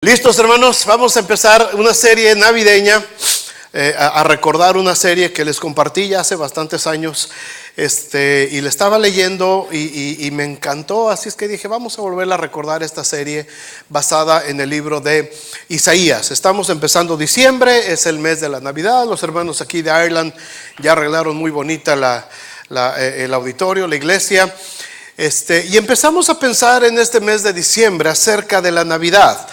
Listos, hermanos, vamos a empezar una serie navideña, a recordar una serie que les compartí ya hace bastantes años, y le estaba leyendo y me encantó, así es que dije, vamos a volver a recordar esta serie basada en el libro de Isaías. Estamos empezando diciembre, es el mes de la Navidad. Los hermanos aquí de Ireland ya arreglaron muy bonita el auditorio, la iglesia, y empezamos a pensar en este mes de diciembre acerca de la Navidad.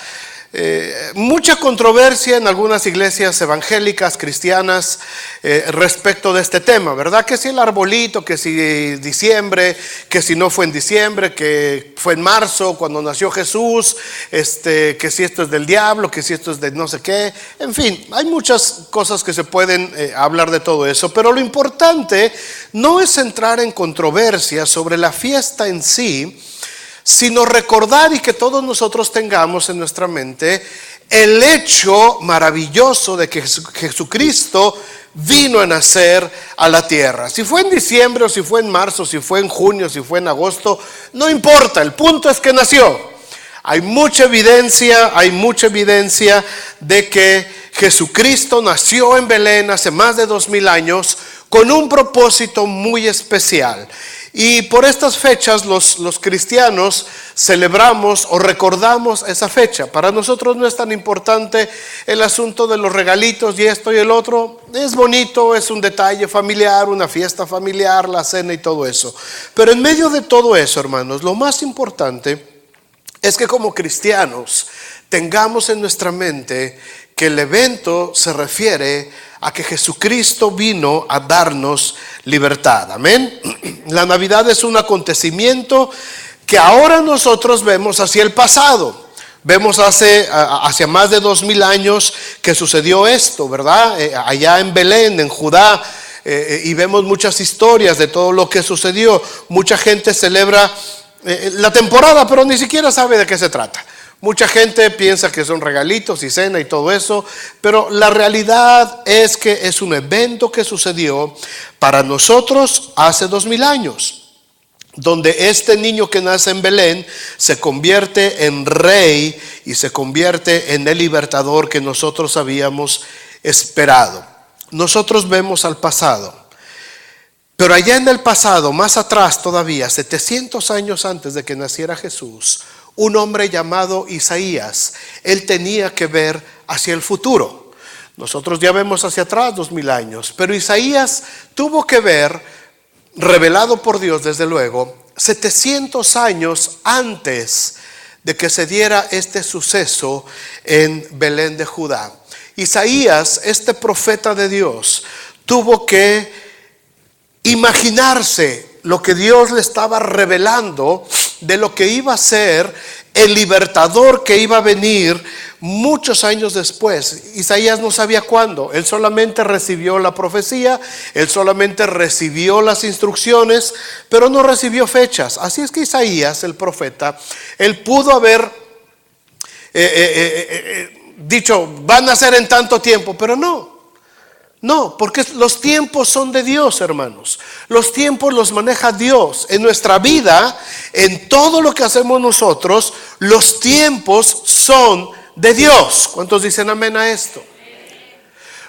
Mucha controversia en algunas iglesias evangélicas, cristianas, respecto de este tema, ¿verdad? Que si el arbolito, que si diciembre, que si no fue en diciembre, que fue en marzo cuando nació Jesús, que si esto es del diablo, que si esto es de no sé qué. En fin, hay muchas cosas que se pueden hablar de todo eso, pero lo importante no es entrar en controversia sobre la fiesta en sí, sino recordar y que todos nosotros tengamos en nuestra mente el hecho maravilloso de que Jesucristo vino a nacer a la tierra. Si fue en diciembre o si fue en marzo, si fue en junio, si fue en agosto, no importa, el punto es que nació. Hay mucha evidencia de que Jesucristo nació en Belén hace más de 2000 años con un propósito muy especial. Y por estas fechas los cristianos celebramos o recordamos esa fecha. Para nosotros no es tan importante el asunto de los regalitos y esto y el otro. Es bonito, es un detalle familiar, una fiesta familiar, la cena y todo eso. Pero en medio de todo eso, hermanos, lo más importante es que como cristianos tengamos en nuestra mente que el evento se refiere a que Jesucristo vino a darnos libertad. Amén. La Navidad es un acontecimiento que ahora nosotros vemos hacia el pasado. Vemos hacia más de 2000 años que sucedió esto, ¿verdad? Allá en Belén, en Judá, y vemos muchas historias de todo lo que sucedió. Mucha gente celebra la temporada, pero ni siquiera sabe de qué se trata. Mucha gente piensa que son regalitos y cena y todo eso, pero la realidad es que es un evento que sucedió para nosotros hace 2000 años, donde este niño que nace en Belén se convierte en rey y se convierte en el libertador que nosotros habíamos esperado. Nosotros vemos al pasado, pero allá en el pasado, más atrás todavía, 700 años antes de que naciera Jesús, un hombre llamado Isaías, él tenía que ver hacia el futuro. Nosotros ya vemos hacia atrás 2000 años, pero Isaías tuvo que ver, revelado por Dios desde luego, 700 años antes de que se diera este suceso en Belén de Judá. Isaías, este profeta de Dios, tuvo que imaginarse lo que Dios le estaba revelando de lo que iba a ser el libertador que iba a venir muchos años después. Isaías no sabía cuándo, él solamente recibió la profecía, él solamente recibió las instrucciones, pero no recibió fechas. Así es que Isaías, el profeta, él pudo haber dicho, van a ser en tanto tiempo, pero no, porque los tiempos son de Dios, hermanos. Los tiempos los maneja Dios. En nuestra vida, en todo lo que hacemos nosotros, los tiempos son de Dios. ¿Cuántos dicen amén a esto?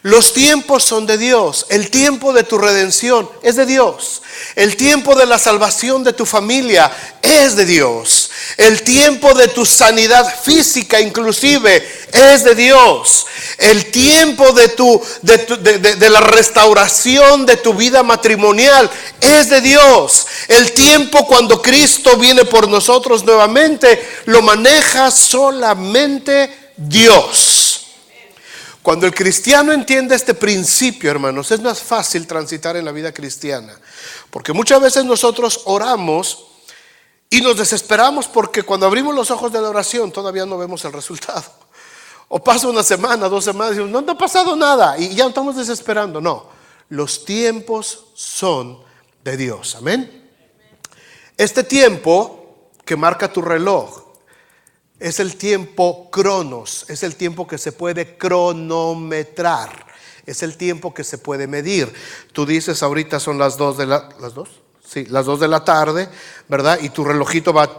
Los tiempos son de Dios. El tiempo de tu redención es de Dios. El tiempo de la salvación de tu familia es de Dios. El tiempo de tu sanidad física inclusive es de Dios. El tiempo de la restauración de tu vida matrimonial es de Dios. El tiempo cuando Cristo viene por nosotros nuevamente lo maneja solamente Dios. Cuando el cristiano entiende este principio, hermanos, es más fácil transitar en la vida cristiana. Porque muchas veces nosotros oramos y nos desesperamos porque cuando abrimos los ojos de la oración todavía no vemos el resultado. O pasa una semana, 2 semanas y decimos, no ha pasado nada y ya estamos desesperando. No, los tiempos son de Dios. Amén. Este tiempo que marca tu reloj es el tiempo cronos, es el tiempo que se puede cronometrar, es el tiempo que se puede medir. Tú dices, ahorita son las 2 de la... ¿Las 2? Sí, las 2 de la tarde, ¿verdad? Y tu relojito va,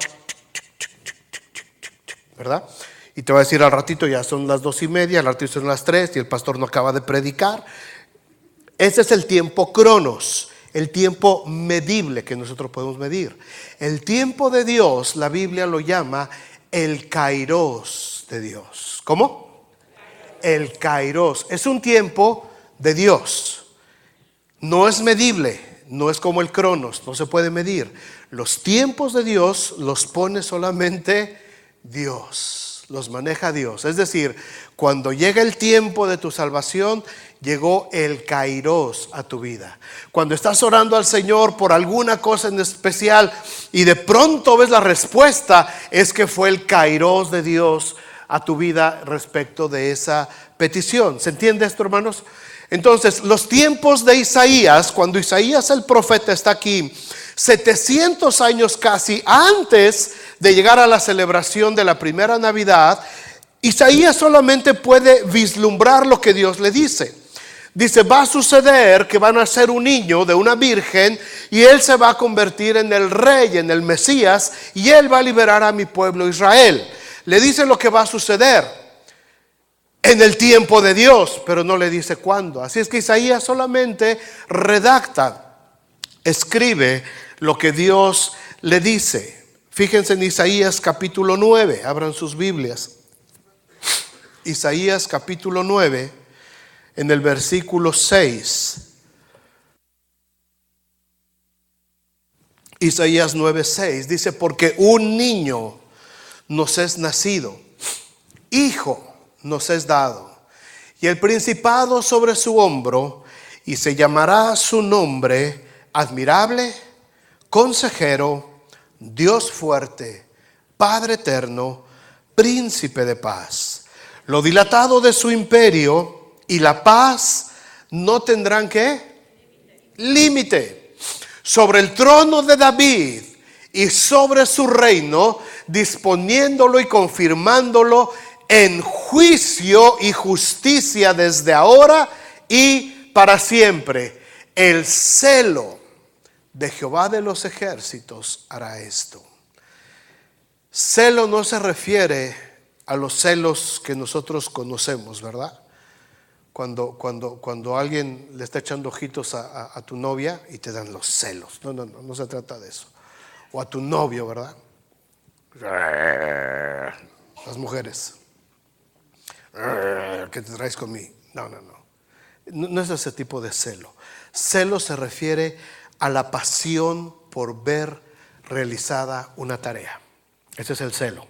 ¿verdad? Y te va a decir al ratito ya son las 2:30, al ratito son las 3 y el pastor no acaba de predicar. Ese es el tiempo cronos, el tiempo medible que nosotros podemos medir. El tiempo de Dios, la Biblia lo llama el kairos de Dios. ¿Cómo? El kairos. Es un tiempo de Dios. No es medible, no es como el cronos, no se puede medir. Los tiempos de Dios los pone solamente Dios, los maneja Dios. Es decir, cuando llega el tiempo de tu salvación, llegó el kairos a tu vida. Cuando estás orando al Señor por alguna cosa en especial y de pronto ves la respuesta, es que fue el kairos de Dios a tu vida respecto de esa petición. ¿Se entiende esto, hermanos? Entonces, los tiempos de Isaías, cuando Isaías el profeta está aquí, 700 años casi antes de llegar a la celebración de la primera Navidad, Isaías solamente puede vislumbrar lo que Dios le dice. Dice, va a suceder que van a ser un niño de una virgen y él se va a convertir en el rey, en el Mesías, y él va a liberar a mi pueblo Israel. Le dice lo que va a suceder en el tiempo de Dios, pero no le dice cuándo. Así es que Isaías solamente redacta, escribe lo que Dios le dice. Fíjense en Isaías capítulo 9, abran sus Biblias. Isaías capítulo 9, en el versículo 6. Isaías 9:6 dice, porque un niño nos es nacido, hijo nos es dado, y el principado sobre su hombro, y se llamará su nombre admirable, consejero, Dios fuerte, Padre eterno, príncipe de paz. Lo dilatado de su imperio y la paz no tendrán ¿qué? Límite. Sobre el trono de David y sobre su reino, disponiéndolo y confirmándolo en juicio y justicia desde ahora y para siempre. El celo de Jehová de los ejércitos hará esto. Celo no se refiere a los celos que nosotros conocemos, ¿verdad? Cuando alguien le está echando ojitos a tu novia y te dan los celos. No se trata de eso. O a tu novio, ¿verdad? Las mujeres. ¿Qué te traes conmigo? No es ese tipo de celo. Celo se refiere a la pasión por ver realizada una tarea. Ese es el celo.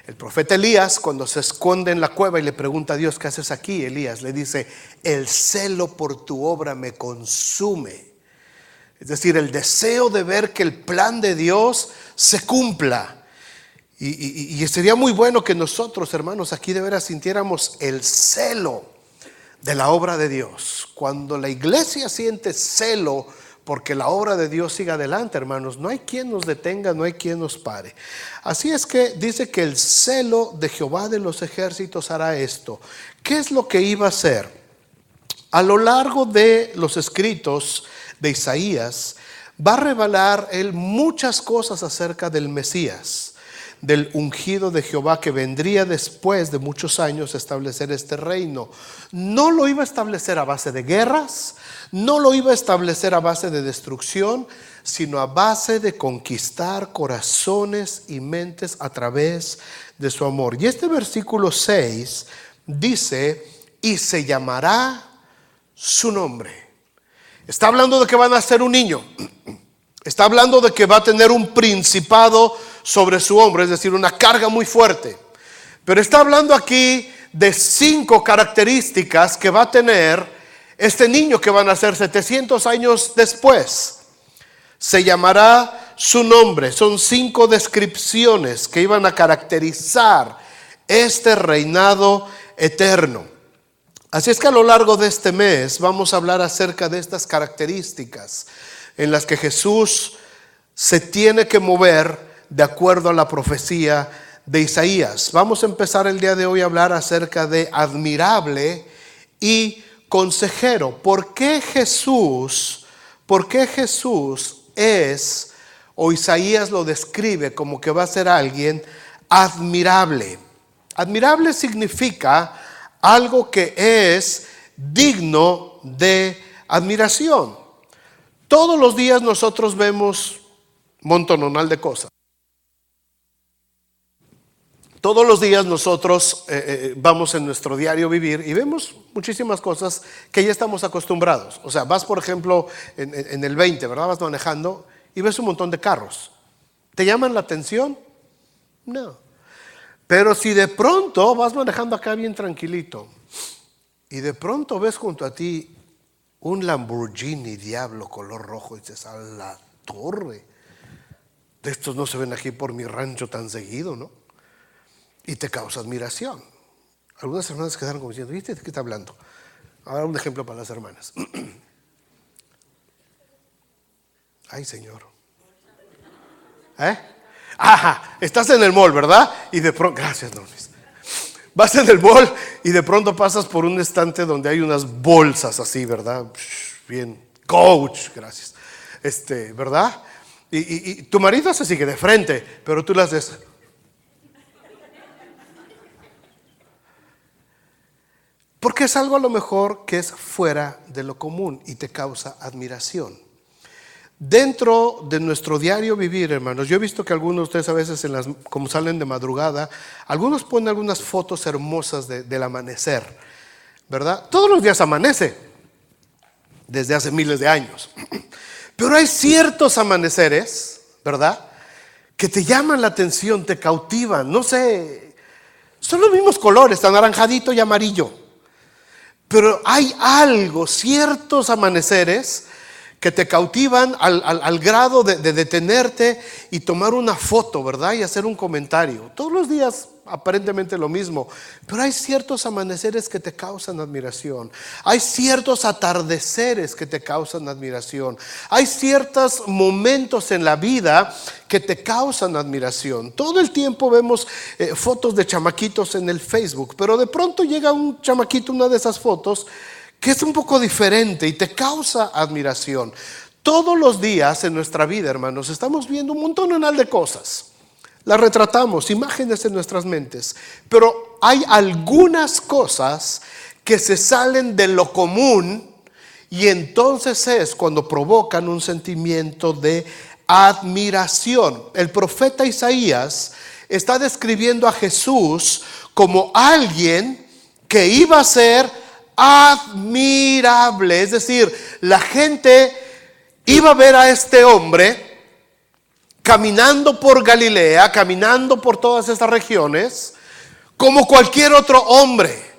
El profeta Elías, cuando se esconde en la cueva y le pregunta a Dios, ¿qué haces aquí? Elías le dice, el celo por tu obra me consume. Es decir, el deseo de ver que el plan de Dios se cumpla. Y sería muy bueno que nosotros, hermanos, aquí de veras sintiéramos el celo de la obra de Dios. Cuando la iglesia siente celo porque la obra de Dios siga adelante, hermanos, no hay quien nos detenga, no hay quien nos pare. Así es que dice que el celo de Jehová de los ejércitos hará esto. ¿Qué es lo que iba a hacer? A lo largo de los escritos de Isaías, va a revelar él muchas cosas acerca del Mesías, del ungido de Jehová que vendría después de muchos años a establecer este reino. No lo iba a establecer a base de guerras, no lo iba a establecer a base de destrucción, sino a base de conquistar corazones y mentes a través de su amor. Y este versículo 6 dice, y se llamará su nombre. Está hablando de que va a nacer un niño. Está hablando de que va a tener un principado sobre su hombro, es decir, una carga muy fuerte. Pero está hablando aquí de 5 características que va a tener este niño que va a nacer 700 años después. Se llamará su nombre. Son 5 descripciones que iban a caracterizar este reinado eterno. Así es que a lo largo de este mes vamos a hablar acerca de estas características en las que Jesús se tiene que mover de acuerdo a la profecía de Isaías. Vamos a empezar el día de hoy a hablar acerca de admirable y consejero. ¿Por qué Jesús es, o Isaías lo describe como que va a ser alguien admirable? Admirable significa algo que es digno de admiración. Todos los días nosotros vemos montononal de cosas. Todos los días nosotros vamos en nuestro diario vivir y vemos muchísimas cosas que ya estamos acostumbrados. O sea, vas por ejemplo en el 20, ¿verdad? Vas manejando y ves un montón de carros. ¿Te llaman la atención? No. Pero si de pronto vas manejando acá bien tranquilito y de pronto ves junto a ti un Lamborghini Diablo color rojo y dices, a la torre, de estos no se ven aquí por mi rancho tan seguido, ¿no? Y te causa admiración. Algunas hermanas quedaron como diciendo, ¿viste de qué está hablando? Ahora un ejemplo para las hermanas. Ay, Señor. Ajá, estás en el mall, ¿verdad? Y de pronto, gracias, Normis. Vas en el mall y de pronto pasas por un estante donde hay unas bolsas así, ¿verdad? Bien, Coach, gracias. ¿Verdad? Y tu marido se sigue de frente, pero tú las ves. Porque es algo a lo mejor que es fuera de lo común y te causa admiración. Dentro de nuestro diario vivir, hermanos, yo he visto que algunos de ustedes a veces, como salen de madrugada, algunos ponen algunas fotos hermosas del amanecer, ¿verdad? Todos los días amanece, desde hace miles de años. Pero hay ciertos amaneceres, ¿verdad?, que te llaman la atención, te cautivan, no sé, son los mismos colores, anaranjadito y amarillo. Pero hay algo, ciertos amaneceres que te cautivan al grado de detenerte y tomar una foto, ¿verdad? Y hacer un comentario. Todos los días aparentemente lo mismo, pero hay ciertos amaneceres que te causan admiración. Hay ciertos atardeceres que te causan admiración. Hay ciertos momentos en la vida que te causan admiración. Todo el tiempo vemos fotos de chamaquitos en el Facebook, pero de pronto llega un chamaquito, una de esas fotos, que es un poco diferente y te causa admiración. Todos los días en nuestra vida, hermanos, estamos viendo un montón de cosas. Las retratamos, imágenes en nuestras mentes, pero hay algunas cosas que se salen de lo común y entonces es cuando provocan un sentimiento de admiración. El profeta Isaías está describiendo a Jesús como alguien que iba a ser admirable, es decir, la gente iba a ver a este hombre caminando por Galilea, caminando por todas estas regiones, como cualquier otro hombre,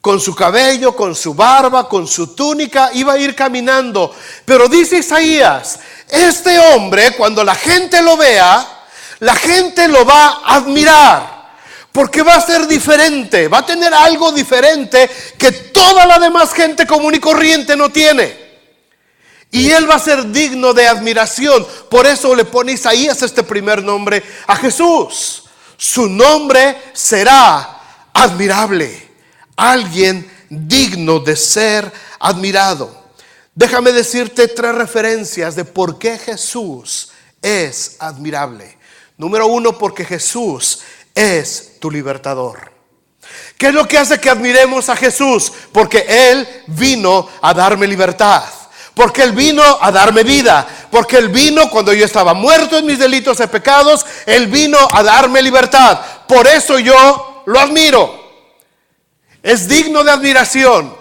con su cabello, con su barba, con su túnica, iba a ir caminando. Pero dice Isaías, este hombre, cuando la gente lo vea, la gente lo va a admirar, porque va a ser diferente, va a tener algo diferente que toda la demás gente común y corriente no tiene. Y él va a ser digno de admiración. Por eso le pone Isaías este primer nombre a Jesús. Su nombre será admirable. Alguien digno de ser admirado. Déjame decirte 3 referencias de por qué Jesús es admirable. Número 1, porque Jesús es tu libertador. ¿Qué es lo que hace que admiremos a Jesús? Porque Él vino a darme libertad. Porque Él vino a darme vida. Porque Él vino cuando yo estaba muerto en mis delitos y pecados. Él vino a darme libertad. Por eso yo lo admiro. Es digno de admiración.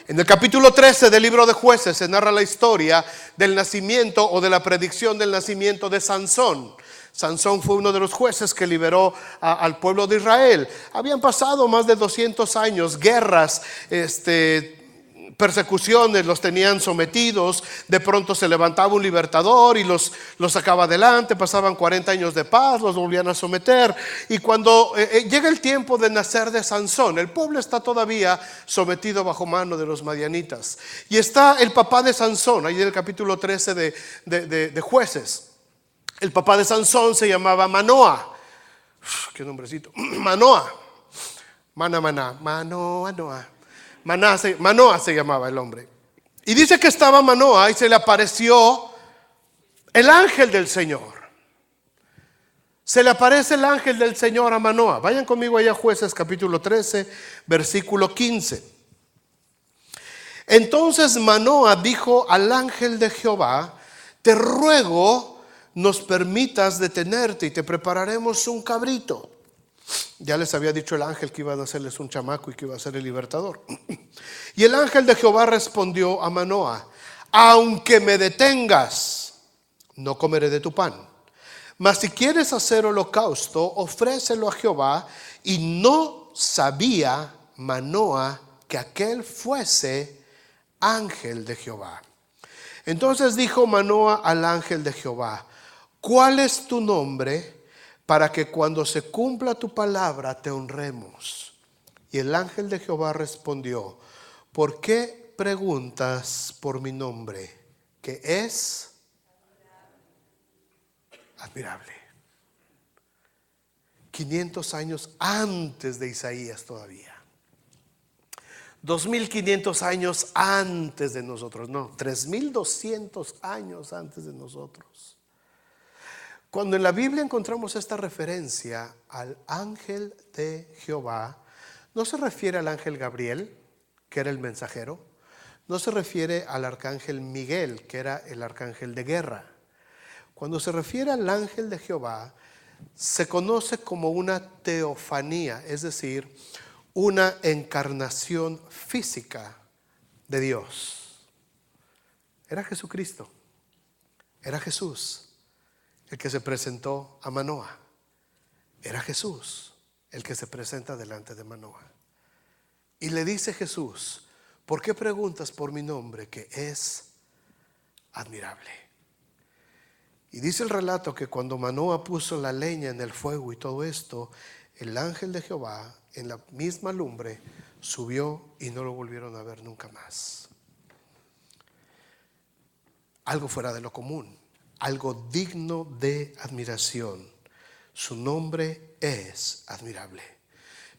En el capítulo 13 del libro de Jueces se narra la historia del nacimiento o de la predicción del nacimiento de Sansón. Sansón fue uno de los jueces que liberó al pueblo de Israel. Habían pasado más de 200 años, guerras, persecuciones, los tenían sometidos. De pronto se levantaba un libertador y los sacaba adelante. Pasaban 40 años de paz, los volvían a someter. Y cuando llega el tiempo de nacer de Sansón, el pueblo está todavía sometido bajo mano de los madianitas. Y está el papá de Sansón, ahí en el capítulo 13 de Jueces. El papá de Sansón se llamaba Manoa. Qué nombrecito. Manoa. Manoa se llamaba el hombre. Y dice que estaba Manoa y se le apareció el ángel del Señor. se le aparece el ángel del Señor a Manoah. Vayan conmigo allá a Jueces capítulo 13, versículo 15. Entonces Manoah dijo al ángel de Jehová: te ruego nos permitas detenerte y te prepararemos un cabrito. Ya les había dicho el ángel que iba a hacerles un chamaco y que iba a ser el libertador. Y el ángel de Jehová respondió a Manoah: aunque me detengas, no comeré de tu pan. Mas si quieres hacer holocausto, ofrécelo a Jehová. Y no sabía Manoah que aquel fuese ángel de Jehová. Entonces dijo Manoah al ángel de Jehová: ¿cuál es tu nombre, para que cuando se cumpla tu palabra te honremos? Y el ángel de Jehová respondió: ¿por qué preguntas por mi nombre, que es admirable? 500 años antes de Isaías todavía. 2500 años antes de nosotros, no, 3200 años antes de nosotros. Cuando en la Biblia encontramos esta referencia al ángel de Jehová, no se refiere al ángel Gabriel, que era el mensajero, no se refiere al arcángel Miguel, que era el arcángel de guerra. Cuando se refiere al ángel de Jehová, se conoce como una teofanía, es decir, una encarnación física de Dios. Era Jesucristo, era Jesús el que se presentó a Manoah. Era Jesús el que se presenta delante de Manoah. Y le dice Jesús: ¿por qué preguntas por mi nombre, que es admirable? Y dice el relato que cuando Manoah puso la leña en el fuego y todo esto, el ángel de Jehová en la misma lumbre subió y no lo volvieron a ver nunca más. Algo fuera de lo común, algo digno de admiración. Su nombre es admirable.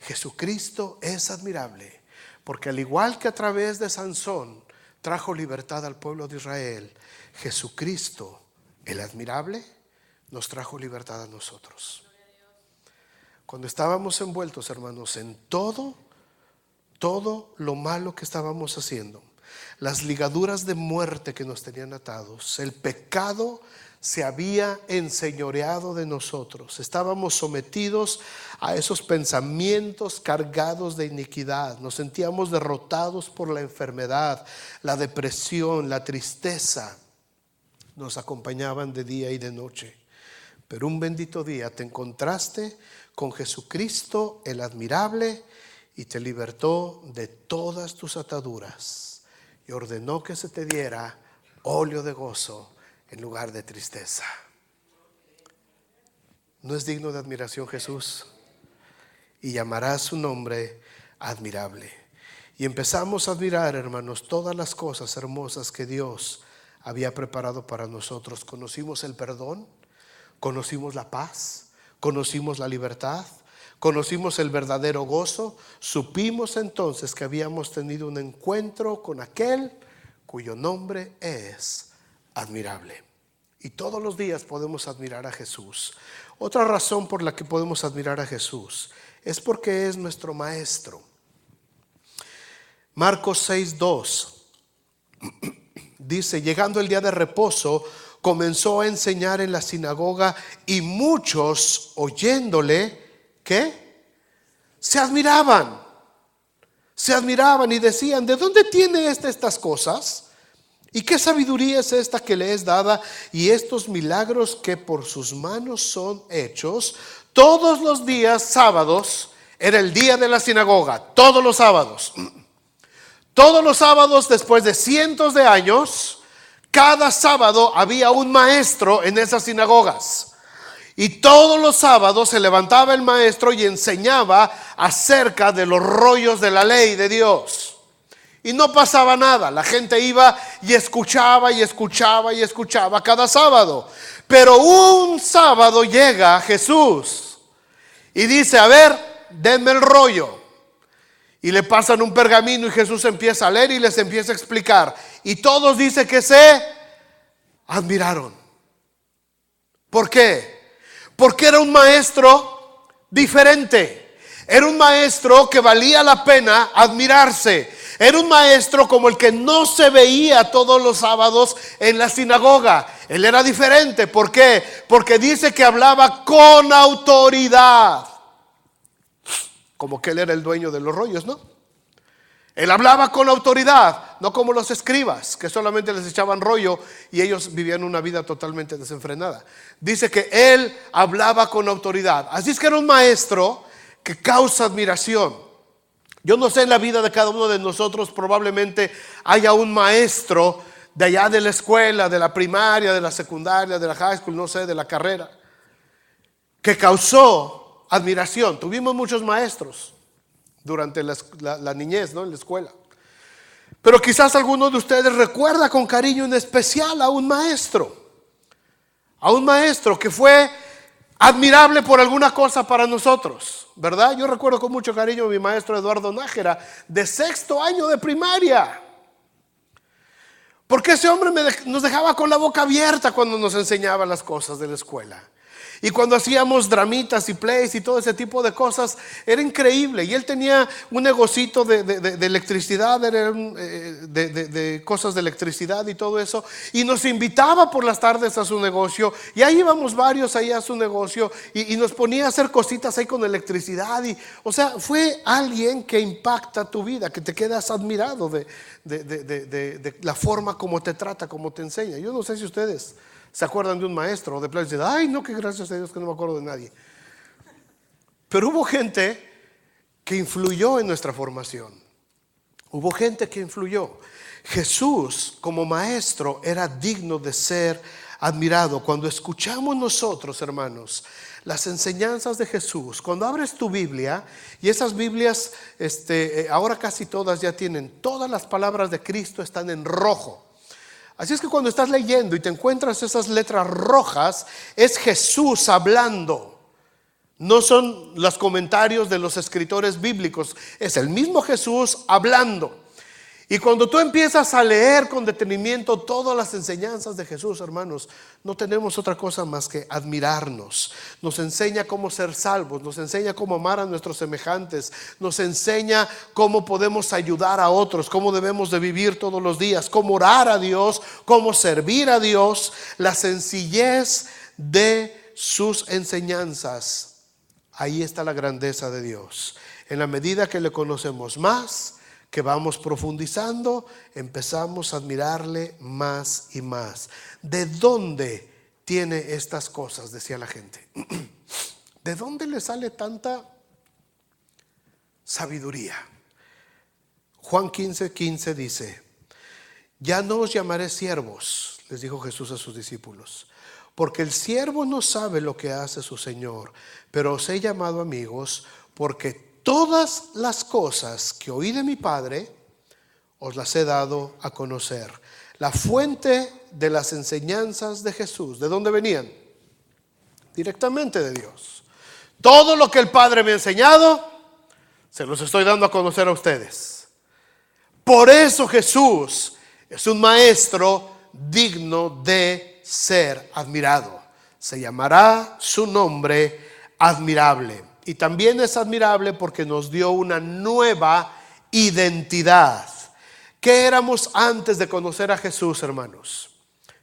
Jesucristo es admirable, porque al igual que a través de Sansón trajo libertad al pueblo de Israel, Jesucristo, el admirable, nos trajo libertad a nosotros. Cuando estábamos envueltos, hermanos, en todo lo malo que estábamos haciendo, las ligaduras de muerte que nos tenían atados, el pecado se había enseñoreado de nosotros. Estábamos sometidos a esos pensamientos cargados de iniquidad. Nos sentíamos derrotados por la enfermedad, la depresión, la tristeza. Nos acompañaban de día y de noche. Pero un bendito día te encontraste con Jesucristo el admirable y te libertó de todas tus ataduras y ordenó que se te diera óleo de gozo en lugar de tristeza. ¿No es digno de admiración Jesús? Y llamarás su nombre admirable. Y empezamos a admirar, hermanos, todas las cosas hermosas que Dios había preparado para nosotros. Conocimos el perdón, conocimos la paz, conocimos la libertad, conocimos el verdadero gozo. Supimos entonces que habíamos tenido un encuentro con aquel cuyo nombre es admirable. Y todos los días podemos admirar a Jesús. Otra razón por la que podemos admirar a Jesús es porque es nuestro maestro. Marcos 6:2 dice: llegando el día de reposo, comenzó a enseñar en la sinagoga, y muchos oyéndole, ¿qué? Se admiraban y decían: ¿de dónde tiene estas cosas? ¿Y qué sabiduría es esta que le es dada? Y estos milagros que por sus manos son hechos. Todos los días sábados era el día de la sinagoga. Todos los sábados después de cientos de años, cada sábado había un maestro en esas sinagogas. Y todos los sábados se levantaba el maestro y enseñaba acerca de los rollos de la ley de Dios. Y no pasaba nada, la gente iba y escuchaba cada sábado. Pero un sábado llega Jesús y dice: a ver, denme el rollo. Y le pasan un pergamino y Jesús empieza a leer y les empieza a explicar. Y todos dicen que se admiraron. ¿Por qué? Porque era un maestro diferente. Era un maestro que valía la pena admirarse. Era un maestro como el que no se veía todos los sábados en la sinagoga. Él era diferente. ¿Por qué? Porque dice que hablaba con autoridad. Como que él era el dueño de los rollos, ¿no? Él hablaba con autoridad, no como los escribas, que solamente les echaban rollo y ellos vivían una vida totalmente desenfrenada. Dice que él hablaba con autoridad. Así es que era un maestro que causa admiración. Yo no sé, en la vida de cada uno de nosotros probablemente haya un maestro de allá de la escuela, de la primaria, de la secundaria, de la high school, no sé, de la carrera, que causó admiración. Tuvimos muchos maestros durante la niñez, ¿no? En la escuela. Pero quizás alguno de ustedes recuerda con cariño en especial a un maestro que fue admirable por alguna cosa para nosotros, ¿verdad? Yo recuerdo con mucho cariño a mi maestro Eduardo Nájera, de 6º año de primaria, porque ese hombre nos dejaba con la boca abierta cuando nos enseñaba las cosas de la escuela. Y cuando hacíamos dramitas y plays y todo ese tipo de cosas, era increíble. Y él tenía un negocito de electricidad, de cosas de electricidad y todo eso. Y nos invitaba por las tardes a su negocio. Y ahí íbamos varios ahí a su negocio. Y nos ponía a hacer cositas ahí con electricidad. O sea, fue alguien que impacta tu vida, que te quedas admirado de la forma como te trata, como te enseña. Yo no sé si ustedes se acuerdan de un maestro o de plano dicen, ay no, que gracias a Dios que no me acuerdo de nadie. Pero hubo gente que influyó en nuestra formación. Hubo gente que influyó. Jesús como maestro era digno de ser admirado. Cuando escuchamos nosotros, hermanos, las enseñanzas de Jesús, cuando abres tu Biblia, y esas Biblias ahora casi todas ya tienen, todas las palabras de Cristo están en rojo. Así es que cuando estás leyendo y te encuentras esas letras rojas, es Jesús hablando. No son los comentarios de los escritores bíblicos, es el mismo Jesús hablando. Y cuando tú empiezas a leer con detenimiento todas las enseñanzas de Jesús, hermanos, no tenemos otra cosa más que admirarnos. Nos enseña cómo ser salvos, nos enseña cómo amar a nuestros semejantes, nos enseña cómo podemos ayudar a otros, cómo debemos de vivir todos los días, cómo orar a Dios, cómo servir a Dios. La sencillez de sus enseñanzas, ahí está la grandeza de Dios. En la medida que le conocemos más, que vamos profundizando, empezamos a admirarle más y más. ¿De dónde tiene estas cosas?, decía la gente. ¿De dónde le sale tanta sabiduría? Juan 15:15 dice, ya no os llamaré siervos, les dijo Jesús a sus discípulos, porque el siervo no sabe lo que hace su Señor, pero os he llamado amigos, porque todas las cosas que oí de mi Padre os las he dado a conocer. La fuente de las enseñanzas de Jesús, ¿de dónde venían? Directamente de Dios. Todo lo que el Padre me ha enseñado, se los estoy dando a conocer a ustedes. Por eso Jesús es un maestro digno de ser admirado. Se llamará su nombre admirable. Y también es admirable porque nos dio una nueva identidad. ¿Qué éramos antes de conocer a Jesús, hermanos?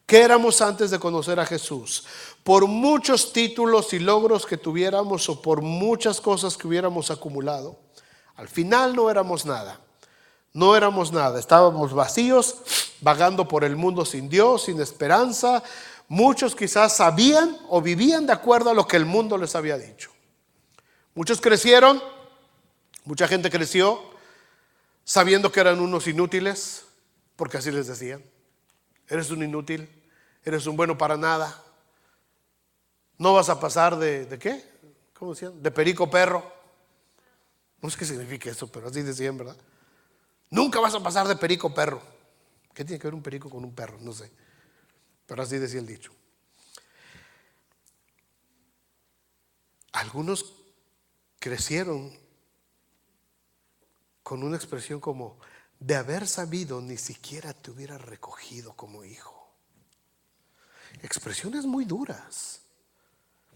¿Qué éramos antes de conocer a Jesús? Por muchos títulos y logros que tuviéramos o por muchas cosas que hubiéramos acumulado, al final no éramos nada. No éramos nada, estábamos vacíos, vagando por el mundo sin Dios, sin esperanza. Muchos quizás sabían o vivían de acuerdo a lo que el mundo les había dicho. Muchos crecieron, mucha gente creció sabiendo que eran unos inútiles, porque así les decían. Eres un inútil, eres un bueno para nada. No vas a pasar ¿de qué? ¿Cómo decían? De perico perro. No sé qué significa eso, pero así decían, ¿verdad? Nunca vas a pasar de perico perro. ¿Qué tiene que ver un perico con un perro? No sé, pero así decía el dicho. Algunos crecieron con una expresión como, de haber sabido ni siquiera te hubiera recogido como hijo. Expresiones muy duras.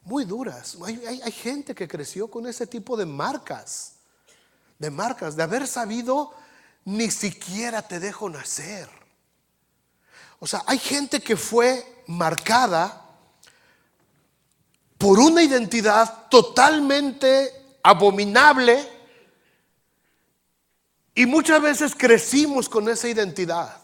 muy duras. Hay gente que creció con ese tipo de marcas, de haber sabido, ni siquiera te dejo nacer. O sea, hay gente que fue marcada por una identidad totalmente abominable y muchas veces crecimos con esa identidad.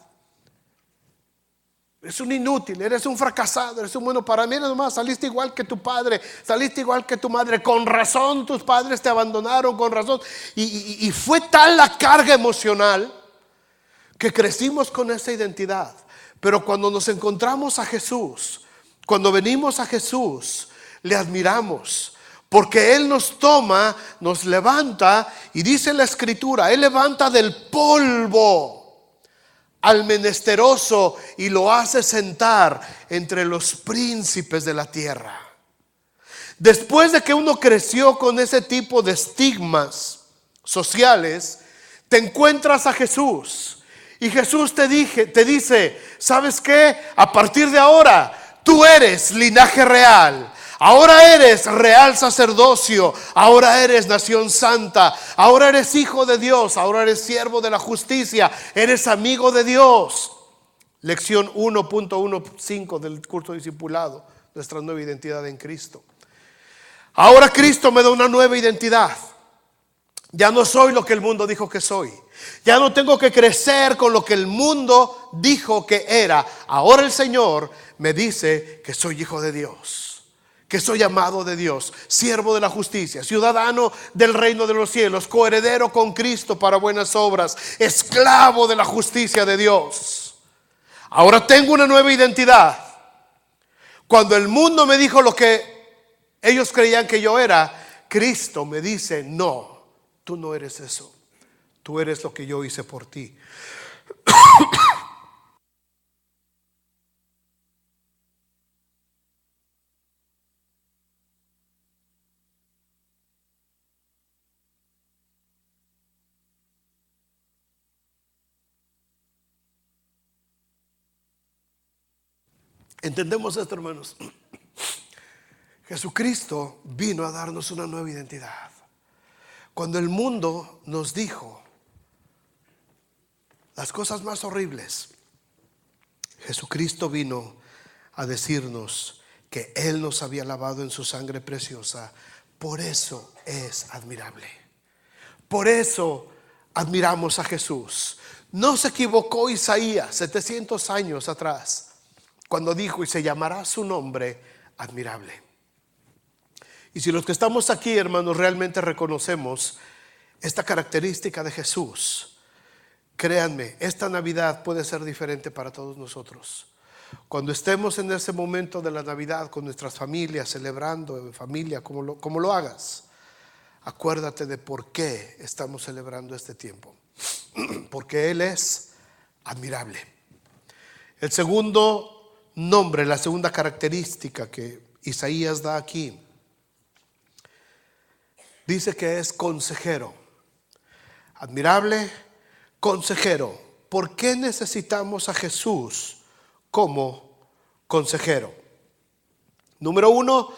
Eres un inútil, eres un fracasado, eres un bueno para mí, nomás saliste igual que tu padre, saliste igual que tu madre, con razón tus padres te abandonaron, con razón. Y fue tal la carga emocional que crecimos con esa identidad. Pero cuando nos encontramos a Jesús, cuando venimos a Jesús, le admiramos. Porque Él nos toma, nos levanta, y dice la Escritura, Él levanta del polvo al menesteroso y lo hace sentar entre los príncipes de la tierra. Después de que uno creció con ese tipo de estigmas sociales, te encuentras a Jesús y Jesús te dice, ¿sabes qué? A partir de ahora tú eres linaje real. Ahora eres real sacerdocio, ahora eres nación santa, ahora eres hijo de Dios, ahora eres siervo de la justicia, eres amigo de Dios. Lección 1.15 del curso discipulado, nuestra nueva identidad en Cristo. Ahora Cristo me da una nueva identidad. Ya no soy lo que el mundo dijo que soy. Ya no tengo que crecer con lo que el mundo dijo que era. Ahora el Señor me dice que soy hijo de Dios, que soy amado de Dios, siervo de la justicia, ciudadano del reino de los cielos, coheredero con Cristo para buenas obras, esclavo de la justicia de Dios. Ahora tengo una nueva identidad. Cuando el mundo me dijo lo que ellos creían que yo era, Cristo me dice, no, tú no eres eso. Tú eres lo que yo hice por ti. ¿Entendemos esto, hermanos? Jesucristo vino a darnos una nueva identidad. Cuando el mundo nos dijo las cosas más horribles, Jesucristo vino a decirnos que Él nos había lavado en su sangre preciosa. Por eso es admirable. Por eso admiramos a Jesús. No se equivocó Isaías 700 años atrás cuando dijo, y se llamará su nombre admirable. Y si los que estamos aquí, hermanos, realmente reconocemos esta característica de Jesús, créanme, esta Navidad puede ser diferente para todos nosotros. Cuando estemos en ese momento de la Navidad con nuestras familias, celebrando en familia, como lo hagas, acuérdate de por qué estamos celebrando este tiempo. Porque Él es admirable. El segundo nombre, la segunda característica que Isaías da aquí, dice que es consejero. Admirable, consejero. ¿Por qué necesitamos a Jesús como consejero? Número uno,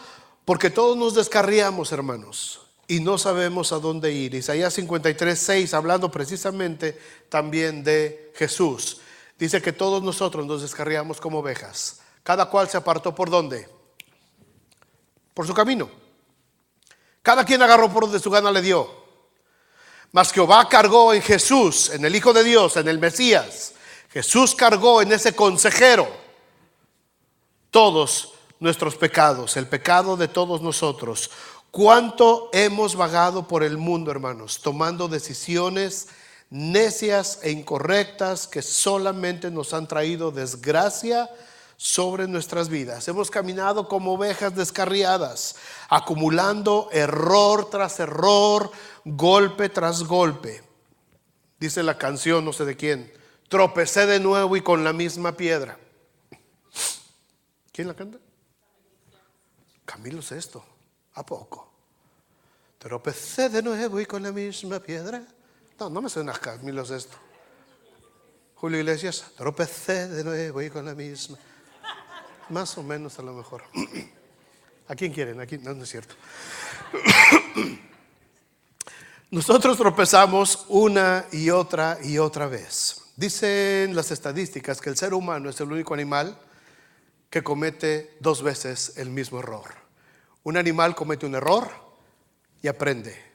porque todos nos descarriamos, hermanos, y no sabemos a dónde ir. Isaías 53:6, hablando precisamente también de Jesús, dice que todos nosotros nos descarriamos como ovejas. Cada cual se apartó ¿por dónde? Por su camino. Cada quien agarró por donde su gana le dio. Mas Jehová cargó en Jesús, en el Hijo de Dios, en el Mesías. Jesús cargó en ese consejero todos nuestros pecados, el pecado de todos nosotros. ¿Cuánto hemos vagado por el mundo, hermanos, tomando decisiones necias e incorrectas que solamente nos han traído desgracia sobre nuestras vidas? Hemos caminado como ovejas descarriadas, acumulando error tras error, golpe tras golpe. Dice la canción, no sé de quién, tropecé de nuevo y con la misma piedra. ¿Quién la canta? Camilo Sesto. ¿A poco? Tropecé de nuevo y con la misma piedra. No me suena Camilo Sesto. Julio Iglesias, tropecé de nuevo y con la misma. Más o menos a lo mejor. ¿A quién quieren? Aquí no, no es cierto. Nosotros tropezamos una y otra vez. Dicen las estadísticas que el ser humano es el único animal que comete 2 veces el mismo error. Un animal comete un error y aprende.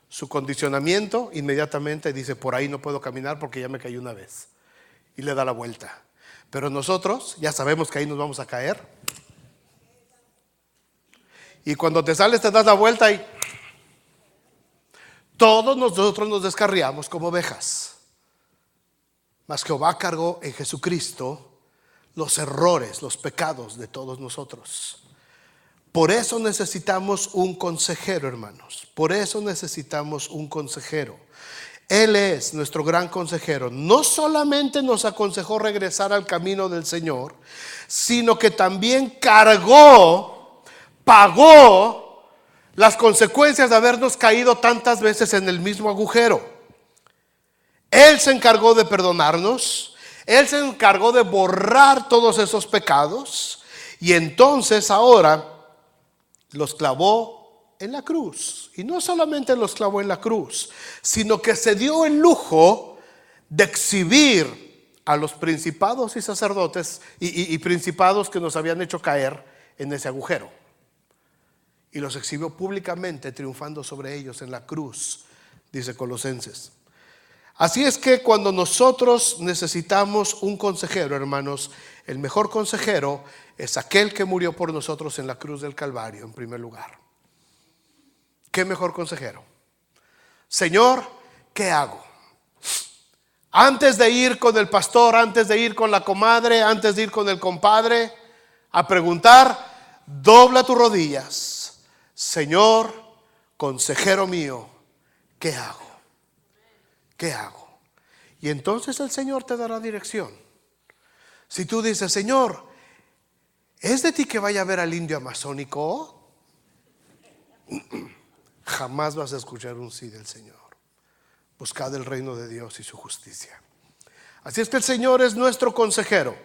Su condicionamiento inmediatamente dice: por ahí no puedo caminar porque ya me caí una vez, y le da la vuelta. Pero nosotros ya sabemos que ahí nos vamos a caer, y cuando te sales te das la vuelta y todos nosotros nos descarriamos como ovejas. Mas Jehová cargó en Jesucristo los errores, los pecados de todos nosotros. Por eso necesitamos un consejero, hermanos. Por eso necesitamos un consejero. Él es nuestro gran consejero. No solamente nos aconsejó regresar al camino del Señor, sino que también pagó las consecuencias de habernos caído tantas veces en el mismo agujero. Él se encargó de perdonarnos. Él se encargó de borrar todos esos pecados, y entonces ahora los clavó en la cruz. Y no solamente los clavó en la cruz, sino que se dio el lujo de exhibir a los principados y sacerdotes y principados que nos habían hecho caer en ese agujero. Y los exhibió públicamente, triunfando sobre ellos en la cruz, dice Colosenses. Así es que cuando nosotros necesitamos un consejero, hermanos, el mejor consejero es aquel que murió por nosotros en la cruz del Calvario, en primer lugar. ¿Qué mejor consejero? Señor, ¿qué hago? Antes de ir con el pastor, antes de ir con la comadre, antes de ir con el compadre a preguntar, dobla tus rodillas. Señor, consejero mío, ¿qué hago? ¿Qué hago? Y entonces el Señor te dará dirección. Si tú dices: Señor, ¿es de ti que vaya a ver al indio amazónico? Jamás vas a escuchar un sí del Señor. Buscad el reino de Dios y su justicia. Así es que el Señor es nuestro consejero,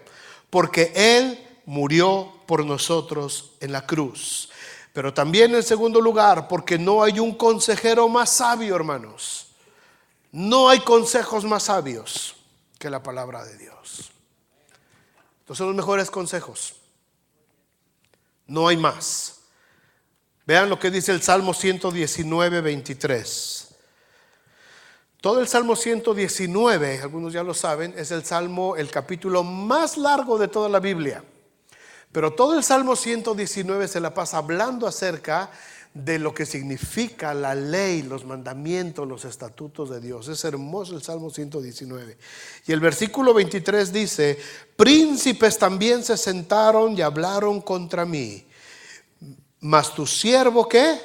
porque Él murió por nosotros en la cruz. Pero también, en segundo lugar, porque no hay un consejero más sabio, hermanos. No hay consejos más sabios que la palabra de Dios. Estos son los mejores consejos. No hay más. Vean lo que dice el Salmo 119, 23. Todo el Salmo 119, algunos ya lo saben, es el capítulo más largo de toda la Biblia. Pero todo el Salmo 119 se la pasa hablando acerca de lo que significa la ley, los mandamientos, los estatutos de Dios. Es hermoso el Salmo 119. Y el versículo 23 dice: príncipes también se sentaron y hablaron contra mí, mas tu siervo, ¿qué?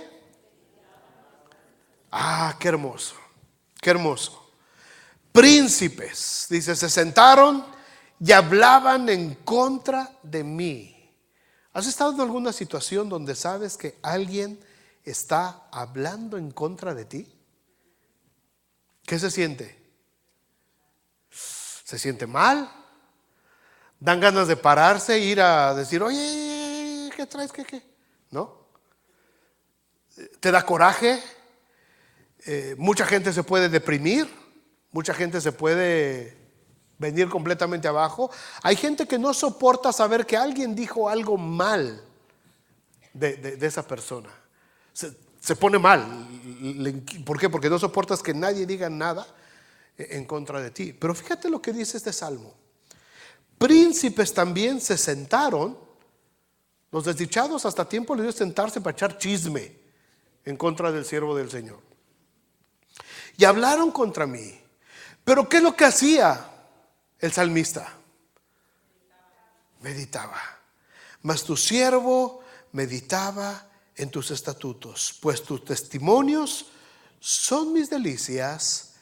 Qué hermoso, qué hermoso. Príncipes, dice, se sentaron y hablaban en contra de mí. ¿Has estado en alguna situación donde sabes que alguien está hablando en contra de ti? ¿Qué se siente? ¿Se siente mal? ¿Dan ganas de pararse e ir a decir: oye, ¿qué traes? ¿Qué? ¿No? ¿Te da coraje? Mucha gente se puede deprimir. Mucha gente se puede venir completamente abajo. Hay gente que no soporta saber que alguien dijo algo mal de esa persona. Se pone mal. ¿Por qué? Porque no soportas que nadie diga nada en contra de ti. Pero fíjate lo que dice este salmo: príncipes también se sentaron. Los desdichados hasta tiempo les dio sentarse para echar chisme en contra del siervo del Señor. Y hablaron contra mí. Pero ¿qué es lo que hacía el salmista? Meditaba. Mas tu siervo meditaba en tus estatutos, pues tus testimonios son mis delicias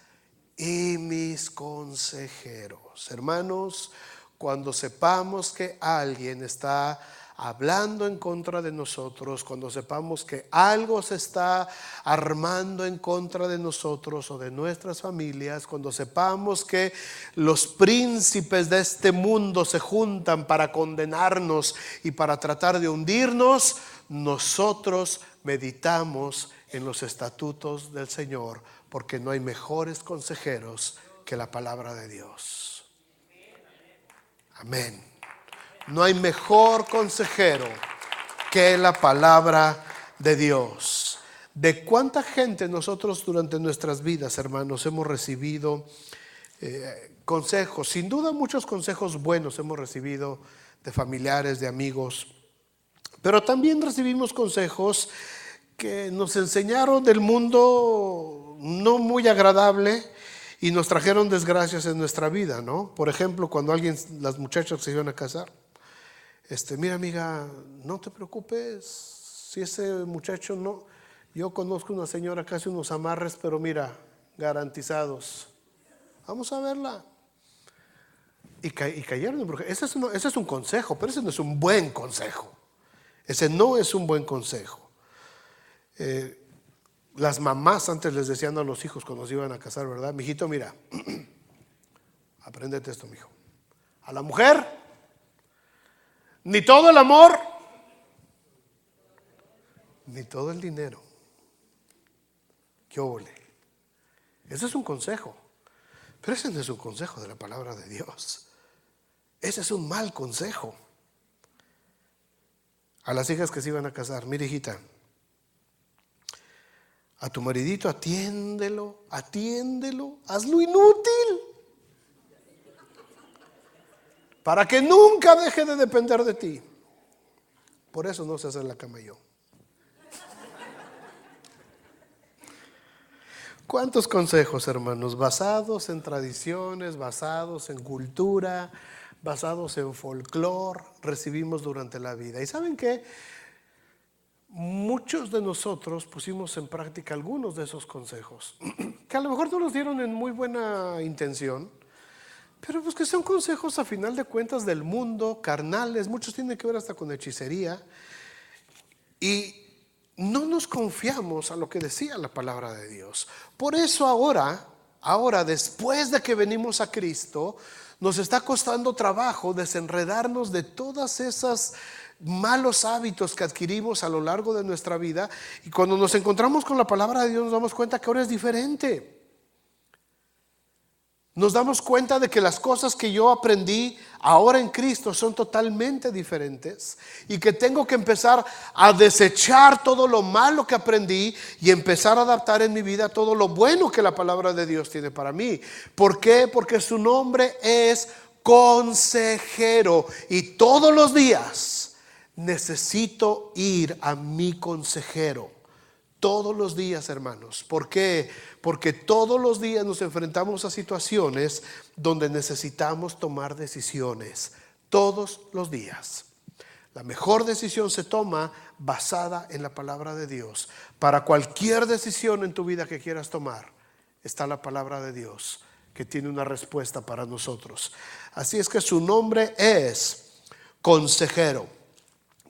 y mis consejeros. Hermanos, cuando sepamos que alguien está hablando en contra de nosotros, cuando sepamos que algo se está armando en contra de nosotros o de nuestras familias, cuando sepamos que los príncipes de este mundo se juntan para condenarnos y para tratar de hundirnos, nosotros meditamos en los estatutos del Señor, porque no hay mejores consejeros que la palabra de Dios. Amén. No hay mejor consejero que la palabra de Dios. ¿De cuánta gente nosotros durante nuestras vidas, hermanos, hemos recibido consejos? Sin duda muchos consejos buenos hemos recibido de familiares, de amigos, pero también recibimos consejos que nos enseñaron del mundo no muy agradable y nos trajeron desgracias en nuestra vida, ¿no? Por ejemplo, cuando las muchachas se iban a casar, mira, amiga, no te preocupes, si ese muchacho no, yo conozco una señora que hace unos amarres, pero mira, garantizados, vamos a verla. Y cayeron en brujería. Ese es un consejo, pero ese no es un buen consejo. Ese no es un buen consejo. Las mamás antes les decían a los hijos cuando se iban a casar, ¿verdad? Mijito, mira, apréndete esto, mijo. A la mujer, ni todo el amor, ni todo el dinero. ¿Qué óvole? Ese es un consejo, pero ese no es un consejo de la palabra de Dios. Ese es un mal consejo. A las hijas que se iban a casar, mira, hijita, a tu maridito atiéndelo, hazlo inútil, para que nunca deje de depender de ti. Por eso no se hace en la cama yo. ¿Cuántos consejos, hermanos, basados en tradiciones, basados en cultura, basados en folclore, recibimos durante la vida? ¿Y saben qué? Muchos de nosotros pusimos en práctica algunos de esos consejos, que a lo mejor no los dieron en muy buena intención, pero pues que son consejos a final de cuentas del mundo, carnales, muchos tienen que ver hasta con hechicería, y no nos confiamos a lo que decía la palabra de Dios. Por eso ahora después de que venimos a Cristo, nos está costando trabajo desenredarnos de todas esas malos hábitos que adquirimos a lo largo de nuestra vida, y cuando nos encontramos con la palabra de Dios nos damos cuenta que ahora es diferente. Nos damos cuenta de que las cosas que yo aprendí ahora en Cristo son totalmente diferentes, y que tengo que empezar a desechar todo lo malo que aprendí y empezar a adaptar en mi vida todo lo bueno que la palabra de Dios tiene para mí. ¿Por qué? Porque su nombre es consejero, y todos los días necesito ir a mi consejero. Todos los días, hermanos. ¿Por qué? Porque todos los días nos enfrentamos a situaciones donde necesitamos tomar decisiones. Todos los días. La mejor decisión se toma basada en la palabra de Dios. Para cualquier decisión en tu vida que quieras tomar, está la palabra de Dios, que tiene una respuesta para nosotros. Así es que su nombre es consejero.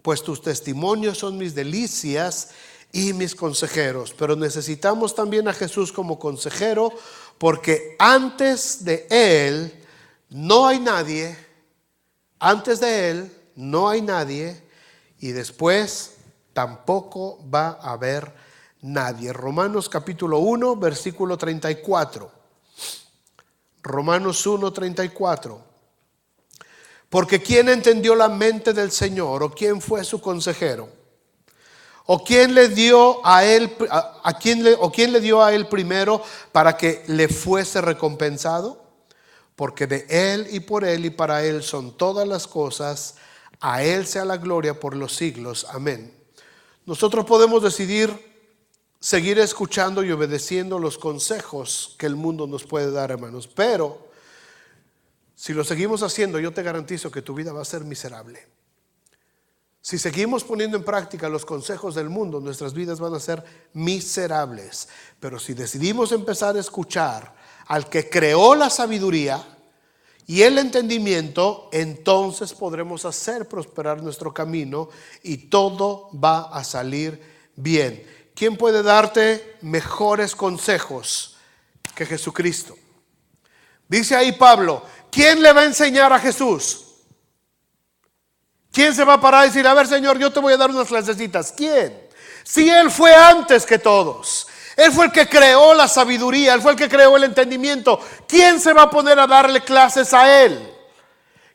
Pues tus testimonios son mis delicias y mis consejeros. Pero necesitamos también a Jesús como consejero, porque antes de Él no hay nadie, y después tampoco va a haber nadie. Romanos capítulo 1 versículo 34. Romanos 1, 34. Porque ¿quién entendió la mente del Señor? ¿O quién fue su consejero? ¿O quién le dio a él quién le dio a él primero para que le fuese recompensado? Porque de él y por él y para él son todas las cosas. A él sea la gloria por los siglos. Amén. Nosotros podemos decidir seguir escuchando y obedeciendo los consejos que el mundo nos puede dar, hermanos, pero si lo seguimos haciendo, yo te garantizo que tu vida va a ser miserable. Si seguimos poniendo en práctica los consejos del mundo, nuestras vidas van a ser miserables. Pero si decidimos empezar a escuchar al que creó la sabiduría y el entendimiento, entonces podremos hacer prosperar nuestro camino y todo va a salir bien. ¿Quién puede darte mejores consejos que Jesucristo? Dice ahí Pablo, ¿quién le va a enseñar a Jesús? ¿Quién se va a parar y decir, a ver, Señor, yo te voy a dar unas clasecitas? ¿Quién? Si Él fue antes que todos. Él fue el que creó la sabiduría, Él fue el que creó el entendimiento. ¿Quién se va a poner a darle clases a Él?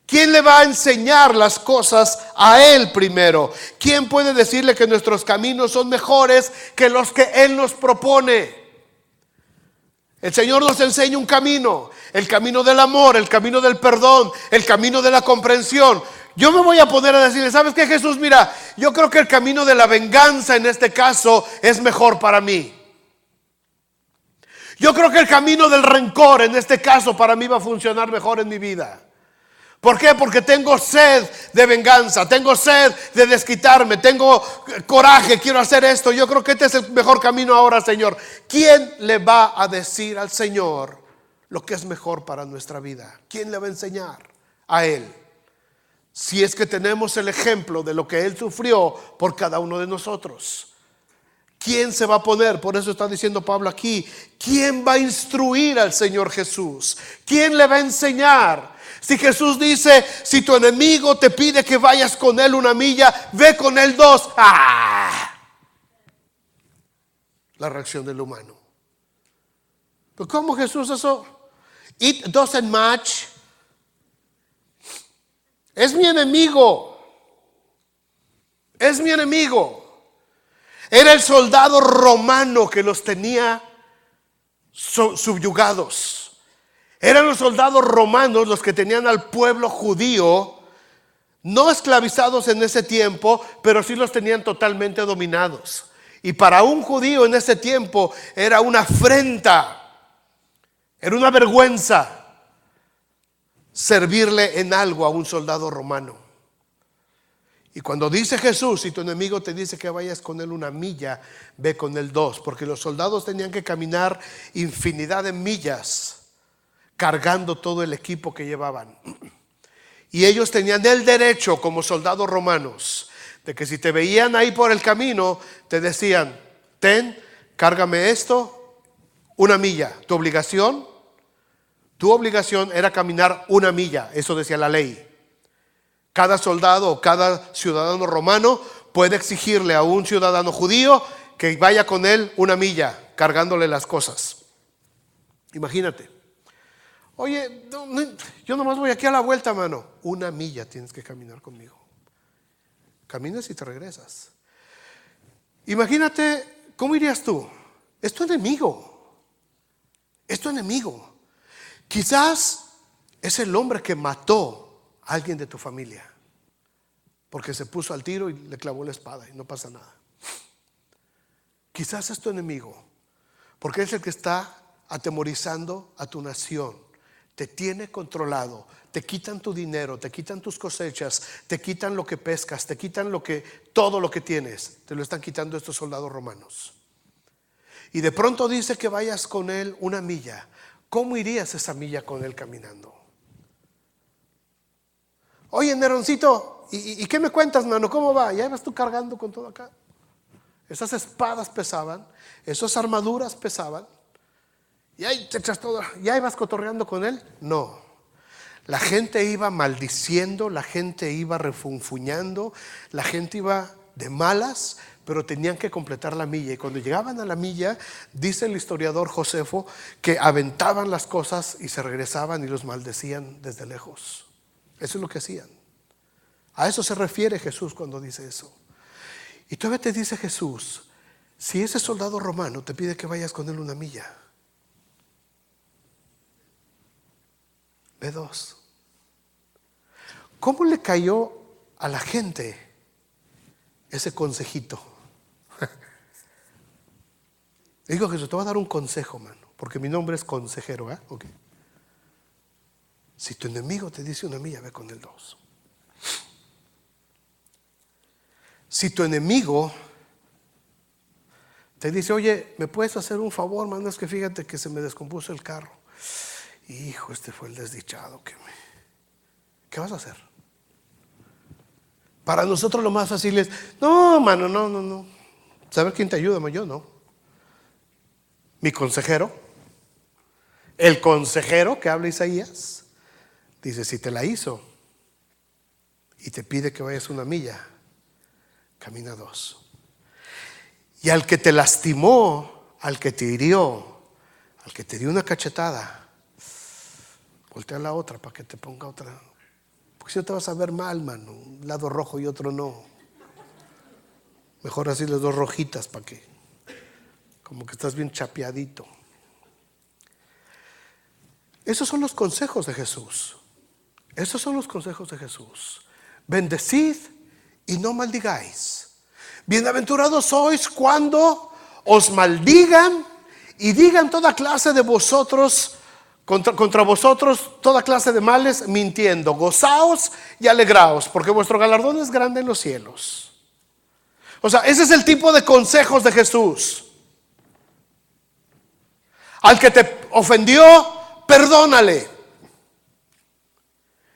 ¿Quién le va a enseñar las cosas a Él primero? ¿Quién puede decirle que nuestros caminos son mejores que los que Él nos propone? El Señor nos enseña un camino, el camino del amor, el camino del perdón, el camino de la comprensión. Yo me voy a poner a decirle, ¿sabes qué, Jesús? Mira, yo creo que el camino de la venganza en este caso es mejor para mí. Yo creo que el camino del rencor en este caso para mí va a funcionar mejor en mi vida. ¿Por qué? Porque tengo sed de venganza, tengo sed de desquitarme, tengo coraje, quiero hacer esto. Yo creo que este es el mejor camino ahora, Señor. ¿Quién le va a decir al Señor lo que es mejor para nuestra vida? ¿Quién le va a enseñar? A Él. Si es que tenemos el ejemplo de lo que Él sufrió por cada uno de nosotros. ¿Quién se va a poner? Por eso está diciendo Pablo aquí, ¿quién va a instruir al Señor Jesús? ¿Quién le va a enseñar? Si Jesús dice, si tu enemigo te pide que vayas con él 1 milla, ve con él 2. ¡Ah! La reacción del humano. ¿Pero cómo, Jesús, eso? It doesn't match. Es mi enemigo. Es mi enemigo. Era el soldado romano que los tenía subyugados. Eran los soldados romanos los que tenían al pueblo judío no esclavizados en ese tiempo, pero sí los tenían totalmente dominados. Y para un judío en ese tiempo era una afrenta, era una vergüenza servirle en algo a un soldado romano. Y cuando dice Jesús, si tu enemigo te dice que vayas con él 1 milla, ve con él 2, porque los soldados tenían que caminar infinidad de millas cargando todo el equipo que llevaban. Y ellos tenían el derecho, como soldados romanos, de que si te veían ahí por el camino, te decían, ten, cárgame esto 1 milla. Tu obligación era caminar 1 milla. Eso decía la ley. Cada soldado o cada ciudadano romano puede exigirle a un ciudadano judío que vaya con él 1 milla, cargándole las cosas. Imagínate. Oye, yo nomás voy aquí a la vuelta, mano. 1 milla tienes que caminar conmigo. Caminas y te regresas. Imagínate, ¿cómo irías tú? Es tu enemigo. Es tu enemigo. Quizás es el hombre que mató a alguien de tu familia, porque se puso al tiro y le clavó la espada y no pasa nada. Quizás es tu enemigo, porque es el que está atemorizando a tu nación. Te tiene controlado, te quitan tu dinero, te quitan tus cosechas, te quitan lo que pescas, te quitan todo lo que tienes. Te lo están quitando estos soldados romanos. Y de pronto dice que vayas con él 1 milla. ¿Cómo irías esa milla con él caminando? Oye, Neroncito, ¿y qué me cuentas, mano? ¿Cómo va? Ya vas tú cargando con todo acá. Esas espadas pesaban, esas armaduras pesaban. Y ahí te echas todo. ¿Ya ibas cotorreando con él? No. La gente iba maldiciendo, la gente iba refunfuñando, la gente iba de malas, pero tenían que completar la milla. Y cuando llegaban a la milla, dice el historiador Josefo, que aventaban las cosas y se regresaban y los maldecían desde lejos. Eso es lo que hacían. A eso se refiere Jesús cuando dice eso. Y todavía te dice Jesús, si ese soldado romano te pide que vayas con él 1 milla, ve 2. ¿Cómo le cayó a la gente ese consejito? Digo, Jesús, te voy a dar un consejo, mano, porque mi nombre es consejero, ¿eh? Okay. Si tu enemigo te dice 1 milla, ve con él 2. Si tu enemigo te dice, oye, ¿me puedes hacer un favor, mano? Es que fíjate que se me descompuso el carro. Hijo, este fue el desdichado ¿qué vas a hacer? Para nosotros lo más fácil es, no, mano, no. ¿Saber quién te ayuda? Yo no. Mi consejero, el consejero que habla Isaías, dice, si te la hizo y te pide que vayas 1 milla, camina 2. Y al que te lastimó, al que te hirió, al que te dio una cachetada, voltea a la otra para que te ponga otra. Porque si no te vas a ver mal, mano. Un lado rojo y otro no. Mejor así las 2 rojitas para que, como que estás bien chapeadito. Esos son los consejos de Jesús. Esos son los consejos de Jesús. Bendecid y no maldigáis. Bienaventurados sois cuando os maldigan y digan toda clase de vosotros, contra vosotros, toda clase de males, mintiendo. Gozaos y alegraos, porque vuestro galardón es grande en los cielos. O sea, ese es el tipo de consejos de Jesús. Al que te ofendió, perdónale.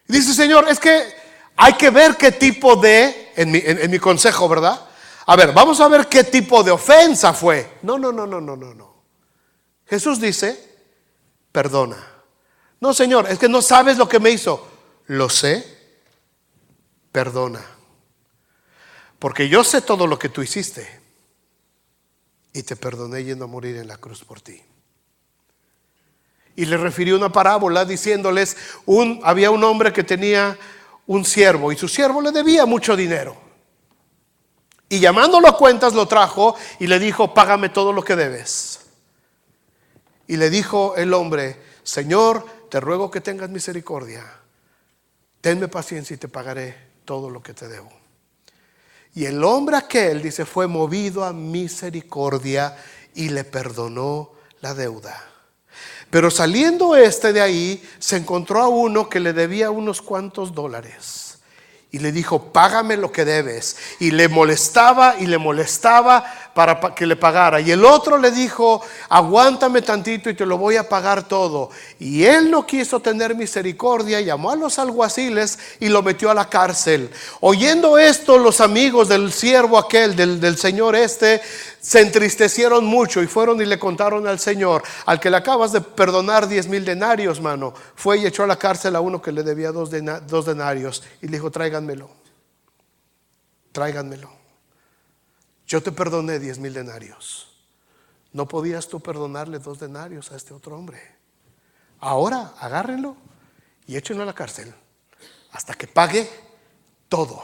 Dice, Señor, es que hay que ver qué tipo de, en mi consejo, ¿verdad? A ver, vamos a ver qué tipo de ofensa fue. No. Jesús dice, perdona. No, Señor, es que no sabes lo que me hizo. Lo sé, perdona. Porque yo sé todo lo que tú hiciste y te perdoné yendo a morir en la cruz por ti. Y le refirió una parábola diciéndoles, había un hombre que tenía un siervo y su siervo le debía mucho dinero. Y llamándolo a cuentas lo trajo y le dijo, págame todo lo que debes. Y le dijo el hombre, Señor, te ruego que tengas misericordia. Tenme paciencia y te pagaré todo lo que te debo. Y el hombre aquel, dice, fue movido a misericordia y le perdonó la deuda. Pero saliendo de ahí, se encontró a uno que le debía unos cuantos dólares. Y le dijo, págame lo que debes. Y le molestaba para que le pagara. Y el otro le dijo, aguántame tantito y te lo voy a pagar todo. Y él no quiso tener misericordia, llamó a los alguaciles y lo metió a la cárcel. Oyendo esto, los amigos del siervo aquel, del señor se entristecieron mucho y fueron y le contaron al Señor, al que le acabas de perdonar 10,000 denarios, mano, fue y echó a la cárcel a uno que le debía 2 denarios y le dijo, tráiganmelo. Yo te perdoné 10,000 denarios. ¿No podías tú perdonarle 2 denarios a este otro hombre? Ahora agárrenlo y échenlo a la cárcel hasta que pague todo.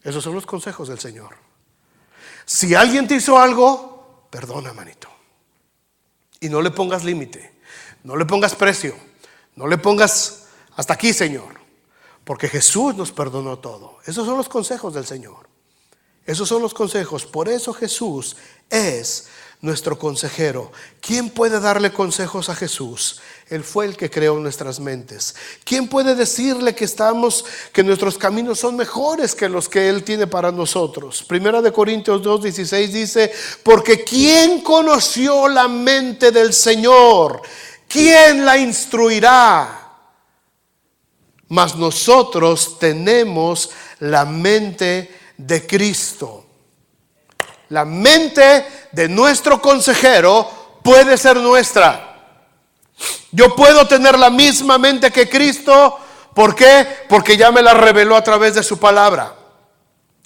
Esos son los consejos del Señor. Si alguien te hizo algo, perdona, manito. Y no le pongas límite, no le pongas precio, no le pongas hasta aquí, Señor. Porque Jesús nos perdonó todo. Esos son los consejos del Señor. Esos son los consejos. Por eso Jesús es nuestro consejero. ¿Quién puede darle consejos a Jesús? Él fue el que creó nuestras mentes. ¿Quién puede decirle que nuestros caminos son mejores que los que Él tiene para nosotros? Primera de Corintios 2:16 dice, porque ¿quién conoció la mente del Señor? ¿Quién la instruirá? Mas nosotros tenemos la mente de Cristo. La mente de nuestro consejero puede ser nuestra. Yo puedo tener la misma mente que Cristo. ¿Por qué? Porque ya me la reveló a través de su palabra.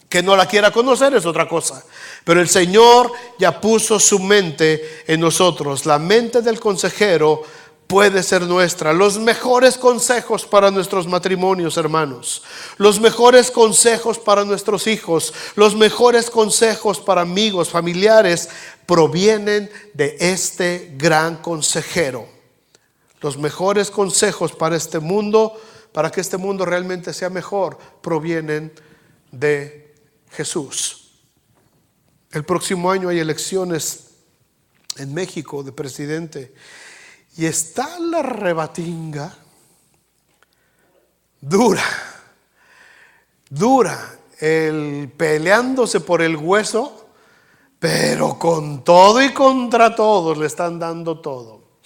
Que no la quiera conocer es otra cosa. Pero el Señor ya puso su mente en nosotros. La mente del consejero puede ser nuestra. Los mejores consejos para nuestros matrimonios, hermanos. Los mejores consejos para nuestros hijos. Los mejores consejos para amigos, familiares, provienen de este gran consejero. Los mejores consejos para este mundo, para que este mundo realmente sea mejor, provienen de Jesús. El próximo año hay elecciones en México de presidente. Y está la rebatinga dura, peleándose por el hueso, pero con todo y contra todos le están dando todo.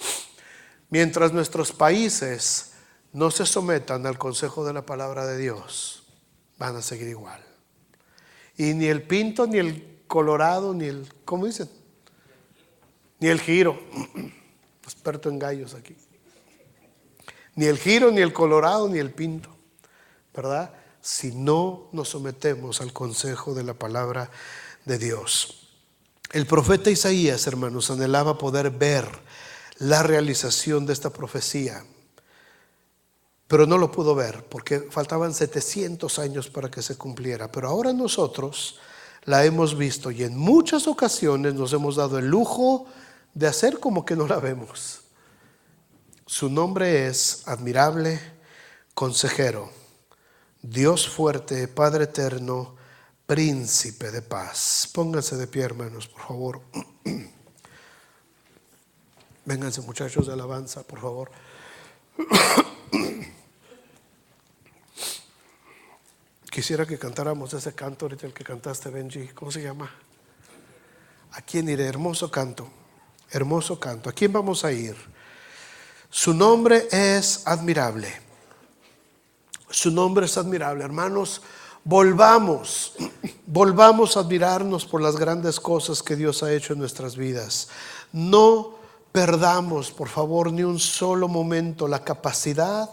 Mientras nuestros países no se sometan al consejo de la palabra de Dios, van a seguir igual. Y ni el Pinto, ni el Colorado, ni el, ¿cómo dicen? Ni el Giro. Experto en gallos aquí. Ni el Giro, ni el Colorado, ni el Pinto. ¿verdad? Si no nos sometemos al consejo de la palabra de Dios. El profeta Isaías, hermanos, anhelaba poder ver la realización de esta profecía, pero no lo pudo ver porque faltaban 700 años para que se cumpliera. Pero ahora nosotros la hemos visto y en muchas ocasiones nos hemos dado el lujo de hacer como que no la vemos. Su nombre es admirable, consejero, Dios fuerte, Padre eterno, príncipe de paz. Pónganse de pie, hermanos, por favor. Vénganse, muchachos de alabanza, por favor. Quisiera que cantáramos ese canto ahorita, el que cantaste, Benji. ¿Cómo se llama? ¿A quién iré? Hermoso canto. Hermoso canto. ¿A quién vamos a ir? Su nombre es admirable. Su nombre es admirable. Hermanos, volvamos a admirarnos por las grandes cosas que Dios ha hecho en nuestras vidas. No perdamos, por favor, ni un solo momento la capacidad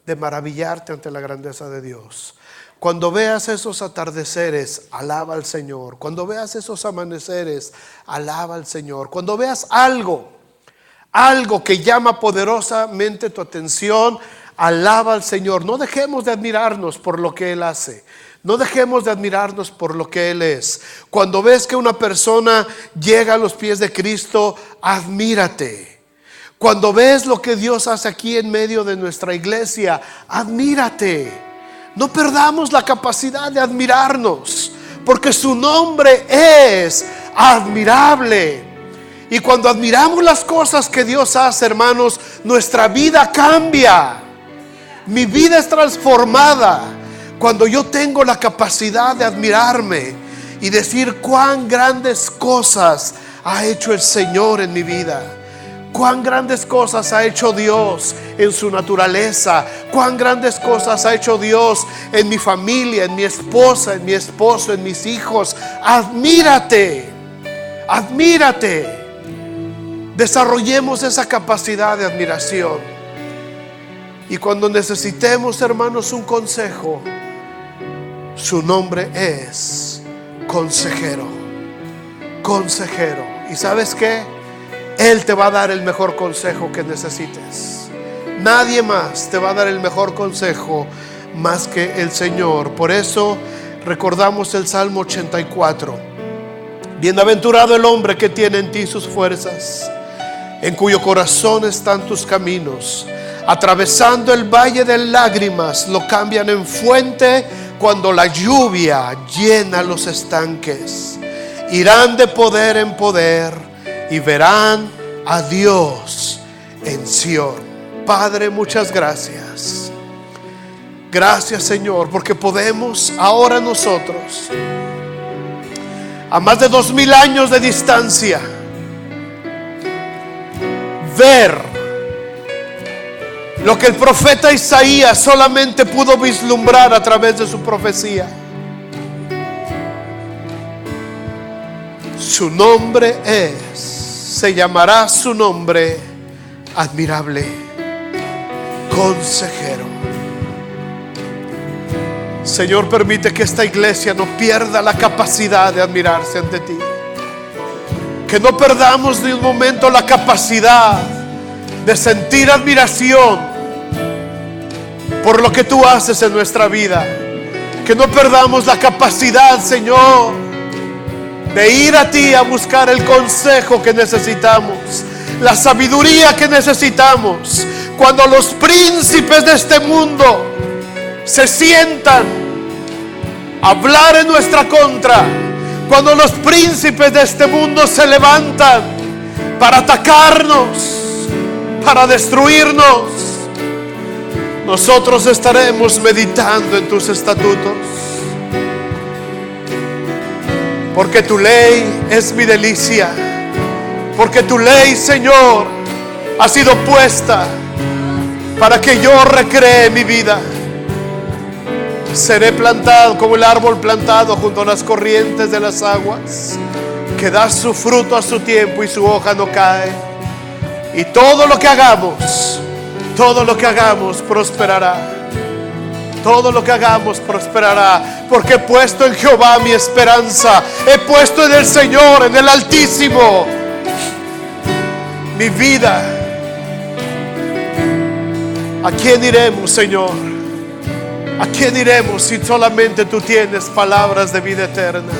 de maravillarte ante la grandeza de Dios. Cuando veas esos atardeceres, alaba al Señor. Cuando veas esos amaneceres, alaba al Señor. Cuando veas algo que llama poderosamente tu atención, alaba al Señor. No dejemos de admirarnos por lo que Él hace. No dejemos de admirarnos por lo que Él es. Cuando ves que una persona llega a los pies de Cristo, admírate. Cuando ves lo que Dios hace aquí en medio de nuestra iglesia, admírate. No perdamos la capacidad de admirarnos, porque su nombre es admirable. Y cuando admiramos las cosas que Dios hace, hermanos, nuestra vida cambia. Mi vida es transformada cuando yo tengo la capacidad de admirarme y decir cuán grandes cosas ha hecho el Señor en mi vida. Cuán grandes cosas ha hecho Dios en su naturaleza. Cuán grandes cosas ha hecho Dios en mi familia, en mi esposa, en mi esposo, en mis hijos. Admírate, admírate. Desarrollemos esa capacidad de admiración. Y cuando necesitemos, hermanos, un consejo, su nombre es consejero. Consejero. ¿Y sabes qué? Él te va a dar el mejor consejo que necesites. Nadie más te va a dar el mejor consejo más que el Señor. Por eso recordamos el Salmo 84. Bienaventurado el hombre que tiene en ti sus fuerzas, en cuyo corazón están tus caminos. Atravesando el valle de lágrimas, lo cambian en fuente cuando la lluvia llena los estanques. Irán de poder en poder y verán a Dios en Sión. Padre, muchas gracias. Gracias, Señor, porque podemos ahora nosotros, a más de 2000 años de distancia, ver lo que el profeta Isaías solamente pudo vislumbrar a través de su profecía. Su nombre se llamará su nombre admirable, consejero. Señor, permite que esta iglesia no pierda la capacidad de admirarse ante ti. Que no perdamos ni un momento la capacidad de sentir admiración por lo que tú haces en nuestra vida. Que no perdamos la capacidad, Señor, de ir a ti a buscar el consejo que necesitamos, la sabiduría que necesitamos. Cuando los príncipes de este mundo se sientan a hablar en nuestra contra, cuando los príncipes de este mundo se levantan para atacarnos, para destruirnos, nosotros estaremos meditando en tus estatutos. Porque tu ley es mi delicia. Porque tu ley, Señor, ha sido puesta para que yo recree mi vida. Seré plantado como el árbol plantado junto a las corrientes de las aguas, que da su fruto a su tiempo y su hoja no cae. Y todo lo que hagamos prosperará. todo lo que hagamos prosperará, porque he puesto en Jehová mi esperanza, he puesto en el Señor, en el Altísimo, mi vida. ¿A quién iremos, Señor? ¿A quién iremos si solamente tú tienes palabras de vida eterna?